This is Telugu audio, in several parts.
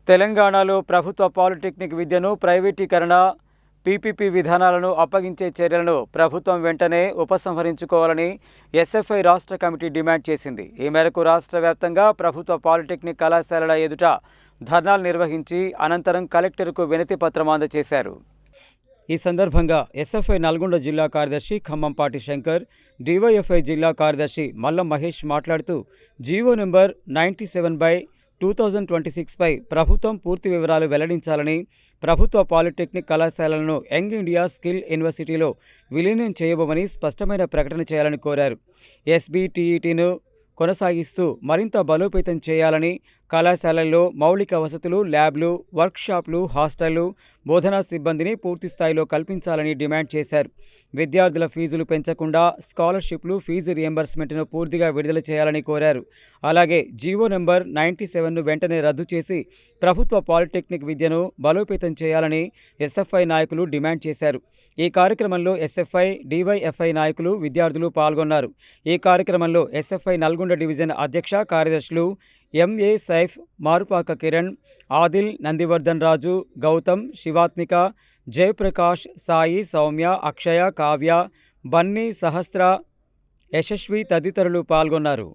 తెలంగాణలో ప్రభుత్వ పాలిటెక్నిక్ విద్యను ప్రైవేటీకరణ, పీపీపీ విధానాలను అప్పగించే చర్యలను ప్రభుత్వం వెంటనే ఉపసంహరించుకోవాలని ఎస్ఎఫ్ఐ రాష్ట్ర కమిటీ డిమాండ్ చేసింది. ఈ మేరకు రాష్ట్ర వ్యాప్తంగా ప్రభుత్వ పాలిటెక్నిక్ కళాశాలల ఎదుట ధర్నాలు నిర్వహించి అనంతరం కలెక్టర్కు వినతి పత్రం అందజేశారు. ఈ సందర్భంగా ఎస్ఎఫ్ఐ నల్గొండ జిల్లా కార్యదర్శి ఖమ్మంపాటి శంకర్, డివైఎఫ్ఐ జిల్లా కార్యదర్శి మల్లం మహేష్ మాట్లాడుతూ జీవో నెంబర్ 97/2026 పై ప్రభుత్వం పూర్తి వివరాలు వెల్లడించాలని, ప్రభుత్వ పాలిటెక్నిక్ కళాశాలలను యంగ్ ఇండియా స్కిల్ యూనివర్సిటీలో విలీనం చేయబోమని స్పష్టమైన ప్రకటన చేయాలని కోరారు. ఎస్బీటీఈటీను కొనసాగిస్తూ మరింత బలోపేతం చేయాలని, కళాశాలల్లో మౌలిక వసతులు, ల్యాబ్లు, వర్క్షాప్లు, హాస్టళ్లు, బోధనా సిబ్బందిని పూర్తి స్థాయిలో కల్పించాలని డిమాండ్ చేశారు. విద్యార్థుల ఫీజులు పెంచకుండా స్కాలర్షిప్లు, ఫీజు రియంబర్స్మెంట్ను పూర్తిగా విడుదల చేయాలని కోరారు. అలాగే జీవో నెంబర్ 97ను వెంటనే రద్దు చేసి ప్రభుత్వ పాలిటెక్నిక్ విద్యను బలోపేతం చేయాలని ఎస్ఎఫ్ఐ నాయకులు డిమాండ్ చేశారు. ఈ కార్యక్రమంలో ఎస్ఎఫ్ఐ, డివైఎఫ్ఐ నాయకులు, విద్యార్థులు పాల్గొన్నారు. ఈ కార్యక్రమంలో ఎస్ఎఫ్ఐ నల్గొండ డివిజన్ అధ్యక్ష కార్యదర్శులు ఎంఏ సైఫ్, మారుపాక కిరణ్, ఆదిల్, నందివర్ధన్ రాజు, గౌతమ్, శివాత్మిక, జయప్రకాష్, సాయి, సౌమ్య, అక్షయ, కావ్య, బన్నీ, సహస్ర, యశస్వి తదితరులు పాల్గొన్నారు.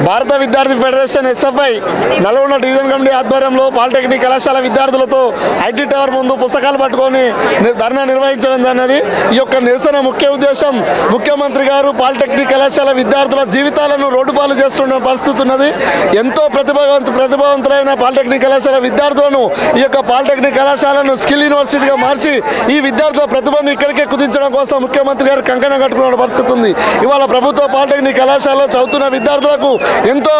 భారత విద్యార్థి federation SFI Nalgonda division committee ఆధ్వర్యంలో పాలిటెక్నిక్ కళాశాల విద్యార్థులతో ఐటీ టవర్ ముందు పుస్తకాలు పట్టుకొని ధర్నా నిర్వహించడం అన్నది ఈ యొక్క నిరసన ముఖ్య ఉద్దేశం. ముఖ్యమంత్రి గారు పాలిటెక్నిక్ కళాశాల విద్యార్థుల జీవితాలను రోడ్డుపాలు చేస్తున్న పరిస్థితి ఉన్నది. ఎంతో ప్రతిభావంతులైన పాలిటెక్నిక్ కళాశాల విద్యార్థులను ఈ యొక్క పాలిటెక్నిక్ కళాశాలను స్కిల్ యూనివర్సిటీగా మార్చి ఈ విద్యార్థుల ప్రతిభను ఇక్కడికే కుదించడం కోసం ముఖ్యమంత్రి గారు కంకణం కట్టుకున్న పరిస్థితి ఉంది. ఇవాళ ప్రభుత్వ పాలిటెక్నిక్ కళాశాలలో చదువుతున్న విద్యార్థులకు ఎంతో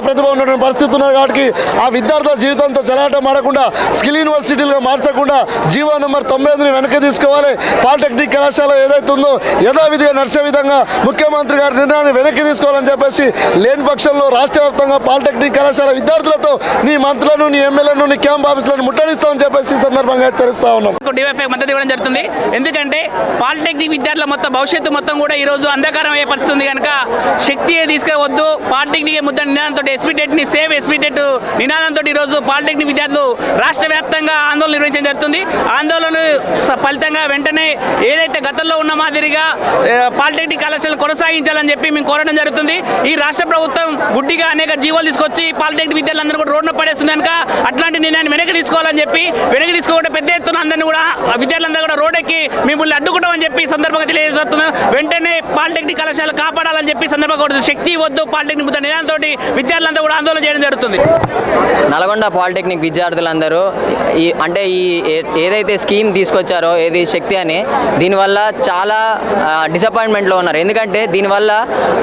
ప్రతిభ ఉన్నటువంటి పరిస్థితి ఉన్నది. కాబట్టి ఆ విద్యార్థుల జీవితంతో చెలాటం ఆడకుండా స్కిల్ యూనివర్సిటీలుగా మార్చకుండా జీవో నెంబర్ 95ని వెనక్కి తీసుకోవాలి. పాలిటెక్నిక్ కళాశాల ఏదైతే ఉందో యథావిధిగా నడిచే విధంగా ముఖ్యమంత్రి గారి నిర్ణయాన్ని వెనక్కి తీసుకోవాలని చెప్పేసి, లేని పక్షంలో రాష్ట్ర వ్యాప్తంగా పాలిటెక్నిక్ కళాశాల విద్యార్థులతో నీ మంత్రులను, నీ ఎమ్మెల్యేలను, నీ క్యాంప్ ఆఫీసులను ముట్టడిస్తామని చెప్పేసి ఈ సందర్భంగా హెచ్చరిస్తా ఉన్నాం. డివైఎఫ్ఐ మద్దతు ఇవ్వడం జరుగుతుంది. ఎందుకంటే పాలిటెక్నిక్ విద్యార్థుల భవిష్యత్తు మొత్తం కూడా ఈ రోజు అంధకారం అయ్యే పరిస్థితి ఉంది కనుక శక్తి తీసుకువద్దు, పాలిటెక్నిక్ ముద్ద నినాదంతో ఎస్బీటెట్ని సేవ్ ఎస్బీటెట్ నినాదంతో ఈరోజు పాలిటెక్నిక్ విద్యార్థులు రాష్ట్ర వ్యాప్తంగా ఆందోళన నిర్వహించడం జరుగుతుంది. ఆందోళన ఫలితంగా వెంటనే ఏదైతే గతంలో ఉన్న మాదిరిగా పాలిటెక్నిక్ కళాశాలను కొనసాగించాలని చెప్పి మేము కోరడం జరుగుతుంది. ఈ రాష్ట్ర ప్రభుత్వం గుడ్డిగా అనేక జీవోలు తీసుకొచ్చి పాలిటెక్నిక్ విద్యార్థులందరూ కూడా రోడ్డున పడేస్తుంది కనుక అట్లాంటి నిర్ణయాన్ని వెనక్కి తీసుకోవాలని చెప్పి, వెనక్కి తీసుకోకుండా పెద్ద ఎత్తున అందరినీ కూడా విద్యార్థులందరూ కూడా రోడ్డెక్కి మిమ్మల్ని అడ్డుకుంటామని చెప్పి సందర్భంగా తెలియజేస్తున్నాం. వెంటనే పాలిటెక్నిక్ కళాశాలను కాపాడాలని చెప్పి సందర్భంగా శక్తి వద్దు పాలిటెక్నిక్ ముద్ద నినాదంతో విద్యార్థులంతా కూడా ఆందోళన చేయడం జరుగుతుంది. నల్గొండ పాలిటెక్నిక్ విద్యార్థులందరూ ఏదైతే స్కీమ్ తీసుకొచ్చారో ఏది శక్తి అని, దీనివల్ల చాలా డిసప్పాయింట్మెంట్లో ఉన్నారు. ఎందుకంటే దీనివల్ల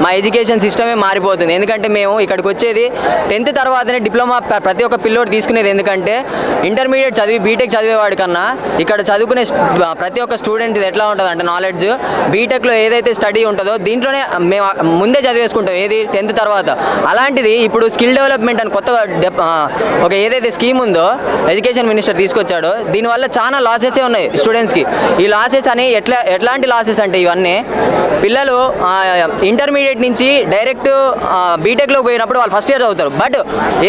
మా ఎడ్యుకేషన్ సిస్టమే మారిపోతుంది. ఎందుకంటే మేము ఇక్కడికి వచ్చేది 10th తర్వాతనే డిప్లొమా ప్రతి ఒక్క పిల్లోడు తీసుకునేది. ఎందుకంటే ఇంటర్మీడియట్ చదివి బీటెక్ చదివేవాడి కన్నా ఇక్కడ చదువుకునే ప్రతి ఒక్క స్టూడెంట్ ఎట్లా ఉంటుంది అంటే నాలెడ్జ్ బీటెక్లో ఏదైతే స్టడీ ఉంటుందో దీంట్లోనే మేము ముందే చదివేసుకుంటాం ఏది 10th తర్వాత. అలాంటిది ఇప్పుడు స్కిల్ డెవలప్మెంట్ అని కొత్తగా ఒక ఏదైతే స్కీమ్ ఉందో ఎడ్యుకేషన్ మినిస్టర్ తీసుకొచ్చాడో దీనివల్ల చాలా లాసెసే ఉన్నాయి స్టూడెంట్స్కి. ఈ లాసెస్ అని ఎట్లాంటి లాసెస్ అంటే ఇవన్నీ పిల్లలు ఇంటర్మీడియట్ నుంచి డైరెక్ట్ బీటెక్లోకి పోయినప్పుడు వాళ్ళు ఫస్ట్ ఇయర్ చదువుతారు. బట్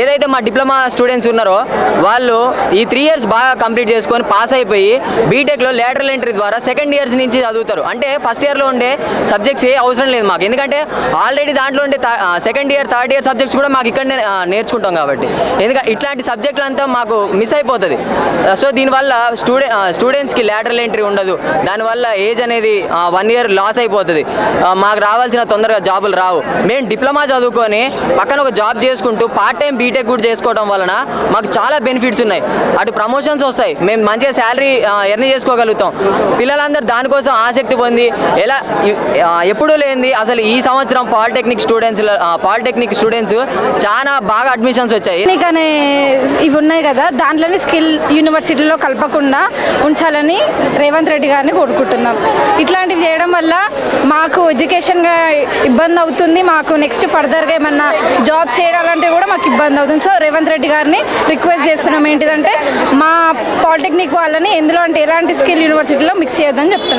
ఏదైతే మా డిప్లొమా స్టూడెంట్స్ ఉన్నారో వాళ్ళు ఈ 3 years బాగా కంప్లీట్ చేసుకొని పాస్ అయిపోయి బీటెక్లో లేటరల్ ఎంట్రీ ద్వారా 2nd years నుంచి చదువుతారు. అంటే ఫస్ట్ ఇయర్లో ఉండే సబ్జెక్ట్స్ ఏ అవసరం లేదు మాకు, ఎందుకంటే ఆల్రెడీ దాంట్లో ఉండే 2nd year 3rd year subjects కూడా మాకు ఇక్కడనే నేర్చుకుంటాం. కాబట్టి ఎందుకంటే ఇట్లాంటి సబ్జెక్టులు అంతా మాకు మిస్ అయిపోతుంది. సో దీనివల్ల స్టూడెంట్స్కి లేటరల్ ఎంట్రీ ఉండదు. దానివల్ల ఏజ్ అనేది 1 year లాస్ అయిపోతుంది. మాకు రావాల్సిన తొందరగా జాబులు రావు. మేము డిప్లొమా చదువుకొని పక్కన ఒక జాబ్ చేసుకుంటూ పార్ట్ టైం బీటెక్ కూడా చేసుకోవడం వలన మాకు చాలా బెనిఫిట్స్ ఉన్నాయి. అటు ప్రమోషన్స్ వస్తాయి, మేము మంచిగా శాలరీ ఎర్న్ చేసుకోగలుగుతాం. పిల్లలందరూ దానికోసం ఆసక్తి పొంది ఎప్పుడూ లేనిది అసలు ఈ సంవత్సరం పాలిటెక్నిక్ స్టూడెంట్స్ చాలా బాగా అడ్మిషన్స్ వచ్చాయి. ఇవి ఉన్నాయి కదా, దాంట్లోనే స్కిల్ యూనివర్సిటీలో కలపకుండా ఉంచాలని రేవంత్ రెడ్డి గారిని కోరుకుంటున్నాం. ఇట్లాంటివి చేయడం వల్ల మాకు ఎడ్యుకేషన్గా ఇబ్బంది అవుతుంది. మాకు నెక్స్ట్ ఫర్దర్గా ఏమన్నా జాబ్స్ చేయాలంటే కూడా మాకు ఇబ్బంది అవుతుంది. సో రేవంత్ రెడ్డి గారిని రిక్వెస్ట్ చేస్తున్నాం ఏంటిదంటే మా పాలిటెక్నిక్ వాళ్ళని ఎందులో అంటే ఎలాంటి స్కిల్ యూనివర్సిటీలో మిక్స్ చేయొద్దని చెప్తున్నాం.